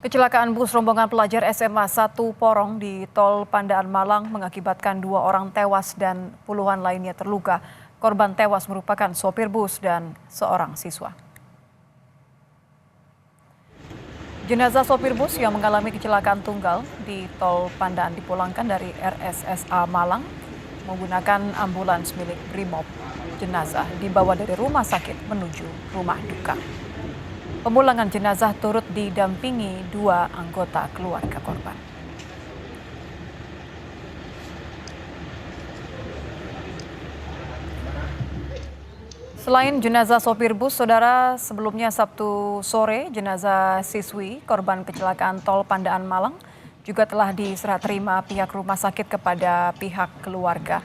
Kecelakaan bus rombongan pelajar SMA 1 Porong di Tol Pandaan Malang mengakibatkan 2 orang tewas dan puluhan lainnya terluka. Korban tewas merupakan sopir bus dan seorang siswa. Jenazah sopir bus yang mengalami kecelakaan tunggal di Tol Pandaan dipulangkan dari RSSA Malang menggunakan ambulans milik Brimob. Jenazah dibawa dari rumah sakit menuju rumah duka. Pemulangan jenazah turut didampingi 2 anggota keluarga korban. Selain jenazah sopir bus, saudara, sebelumnya Sabtu sore jenazah siswi korban kecelakaan tol Pandaan Malang juga telah diserah terima pihak rumah sakit kepada pihak keluarga.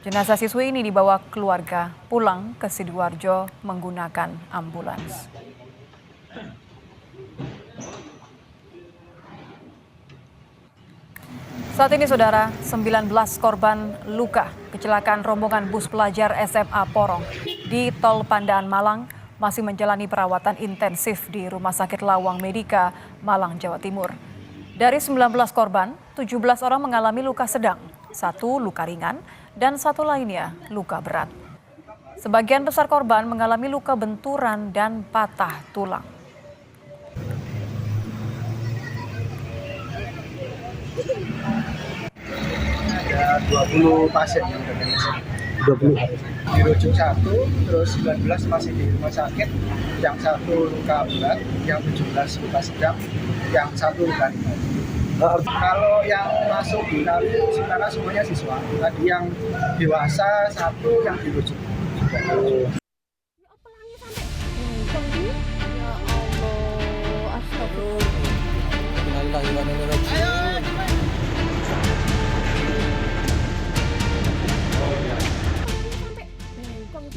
Jenazah siswi ini dibawa keluarga pulang ke Sidoarjo menggunakan ambulans. Saat ini saudara, 19 korban luka kecelakaan rombongan bus pelajar SMA Porong di Tol Pandaan Malang masih menjalani perawatan intensif di Rumah Sakit Lawang Medika, Malang, Jawa Timur. Dari 19 korban, 17 orang mengalami luka sedang, 1 luka ringan, dan 1 lainnya luka berat. Sebagian besar korban mengalami luka benturan dan patah tulang. Ada 20 pasien yang terkena. 20 dirujuk 1, terus 19 masih di rumah sakit, yang 1 luka berat, yang 17 luka sedang, yang 1 luka ringan. Kalau yang masuk di kami sekarang semuanya siswa. Tadi yang dewasa 1, yang dirujuk.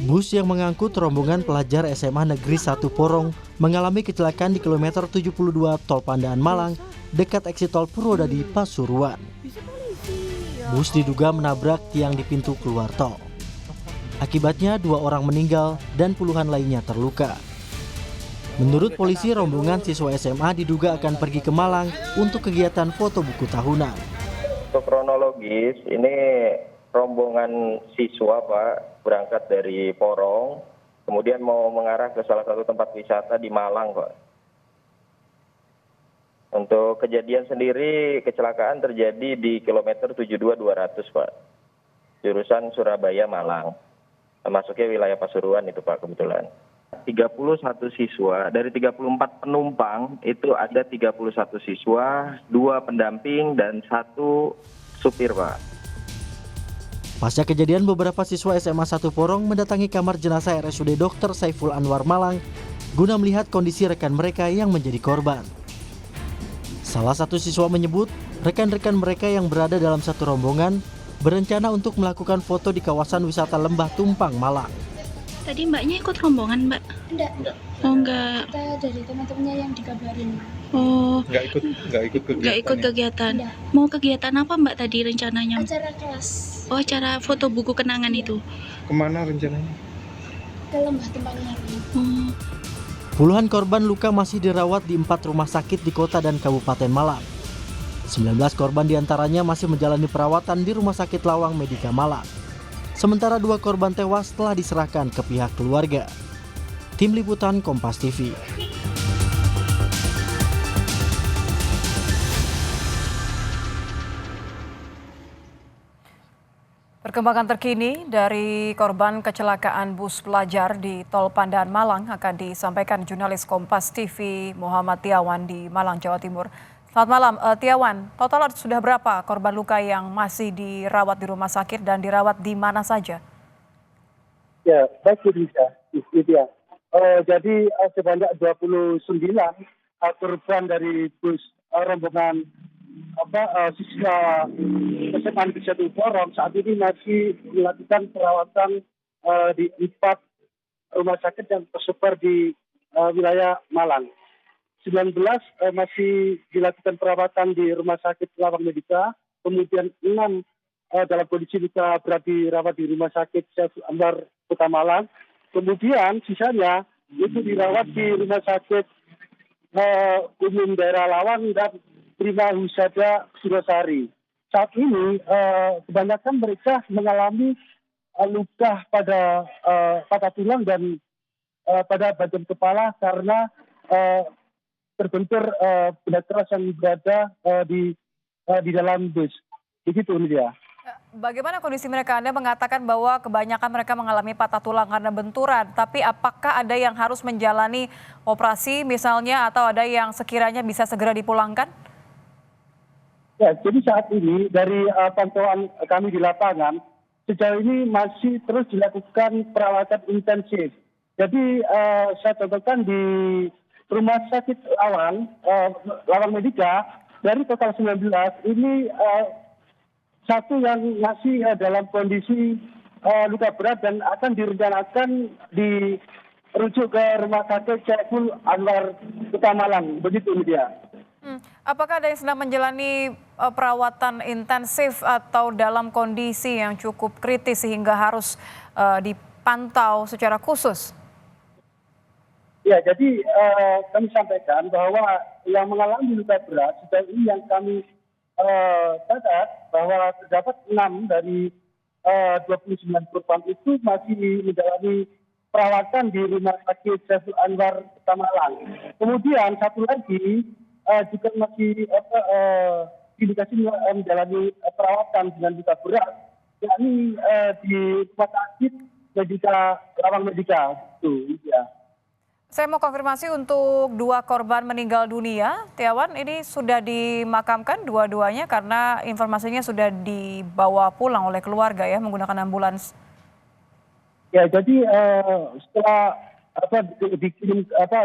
Bus yang mengangkut rombongan pelajar SMA Negeri 1 Porong mengalami kecelakaan di kilometer 72 Tol Pandaan Malang dekat eksit tol Purwodadi, Pasuruan. Bus diduga menabrak tiang di pintu keluar tol. Akibatnya 2 orang meninggal dan puluhan lainnya terluka. Menurut polisi, rombongan siswa SMA diduga akan pergi ke Malang untuk kegiatan foto buku tahunan. Untuk kronologis, ini rombongan siswa Pak berangkat dari Porong, kemudian mau mengarah ke salah satu tempat wisata di Malang Pak. Untuk kejadian sendiri, kecelakaan terjadi di kilometer 72-200 Pak, jurusan Surabaya Malang, masuknya wilayah Pasuruan itu Pak kebetulan. 31 siswa, dari 34 penumpang itu ada 31 siswa, 2 pendamping dan 1 supir Pak. Pasca kejadian, beberapa siswa SMA 1 Porong mendatangi kamar jenazah RSUD Dr. Saiful Anwar Malang guna melihat kondisi rekan mereka yang menjadi korban. Salah satu siswa menyebut rekan-rekan mereka yang berada dalam satu rombongan berencana untuk melakukan foto di kawasan wisata Lembah Tumpang, Malang. Tadi mbaknya ikut rombongan, Mbak? Enggak. Oh, enggak. Kita dari teman-temannya yang dikabarin. Oh, Nggak ikut kegiatan. Enggak. mau kegiatan apa Mbak tadi rencananya? Acara kelas Oh, acara foto buku kenangan itu. Kemana rencananya? ke Lembah Tumpang ini. Oh, Puluhan korban luka masih dirawat di 4 rumah sakit di kota dan Kabupaten Malang. 19 korban diantaranya masih menjalani perawatan di Rumah Sakit Lawang Medika Malang. Sementara 2 korban tewas telah diserahkan ke pihak keluarga. Tim Liputan Kompas TV. Perkembangan terkini dari korban kecelakaan bus pelajar di Tol Pandaan Malang akan disampaikan jurnalis Kompas TV Muhammad Tiawan di Malang, Jawa Timur. Selamat malam, Tiawan. Total sudah berapa korban luka yang masih dirawat di rumah sakit dan dirawat di mana saja? Ya, baik Indonesia. Ya. Jadi sebanyak 29 korban dari bus rombongan siswa SMA Negeri 1 Porong saat ini masih dilakukan perawatan di 4 rumah sakit yang tersebar di wilayah Malang. 19 masih dilakukan perawatan di Rumah Sakit Lawang Medika, kemudian 6 dalam kondisi luka berat dirawat di Rumah Sakit Saiful Anwar Kota Malang, kemudian sisanya itu dirawat di Rumah Sakit Umum Daerah Lawang dan Prima Wisata Singosari. Saat ini kebanyakan mereka mengalami luka pada patah tulang dan pada bagian kepala karena terbentur benda keras yang berada di dalam bus. Begitu ini dia. Bagaimana kondisi mereka? Anda mengatakan bahwa kebanyakan mereka mengalami patah tulang karena benturan, tapi apakah ada yang harus menjalani operasi misalnya atau ada yang sekiranya bisa segera dipulangkan? Ya, jadi saat ini dari pantauan kami di lapangan, sejauh ini masih terus dilakukan perawatan intensif. Jadi saya contohkan di Rumah Sakit Lawang Medika, dari total 19, ini satu yang masih dalam kondisi luka berat dan akan direncanakan dirujuk ke Rumah Sakit Saiful Anwar Kota Malang. Begitu dia. Apakah ada yang sedang menjalani perawatan intensif atau dalam kondisi yang cukup kritis sehingga harus dipantau secara khusus? Ya, jadi kami sampaikan bahwa yang mengalami luka berat sejauh ini yang kami catat bahwa terdapat 6 dari 29 korban itu masih menjalani perawatan di Rumah Sakit Saiful Anwar Kota Malang. Kemudian satu lagi juga masih indikasi menjalani perawatan dengan luka berat, yakni di Rumah Sakit Medika Lawang Medika. Itu ya. Saya mau konfirmasi untuk 2 korban meninggal dunia, Tiawan, ini sudah dimakamkan dua-duanya karena informasinya sudah dibawa pulang oleh keluarga ya menggunakan ambulans. Ya, jadi setelah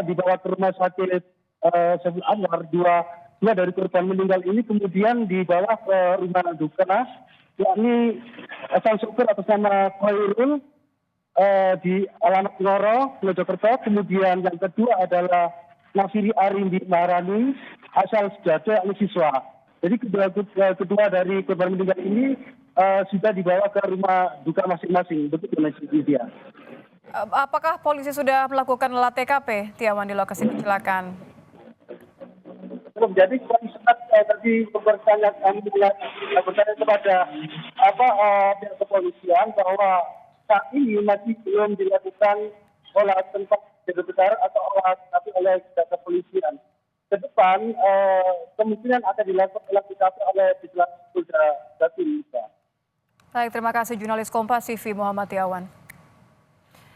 dibawa ke Rumah Sakit Saiful Anwar, dua dari korban meninggal ini kemudian dibawa ke rumah duka, yakni sang sopir atas nama Khairul di alamat Ngoro, Mojokerto. Kemudian yang kedua adalah Nasiri Arindi Maharani, asal Sejado, yakni siswa. Jadi kedua dari korban meninggal ini sudah dibawa ke rumah duka masing-masing. Begitu dia. Apakah polisi sudah melakukan olah TKP, Tiawan, di lokasi kecelakaan? Jadi saat tadi bertanya kepada pihak kepolisian bahwa saat ini masih belum dilakukan olah tempat kejadian atau olah TKP oleh pihak kepolisian. Ke depan kemungkinan akan dilakukan olah TKP oleh Polda Jatim. Baik, terima kasih jurnalis Kompas TV Muhammad Tiawan.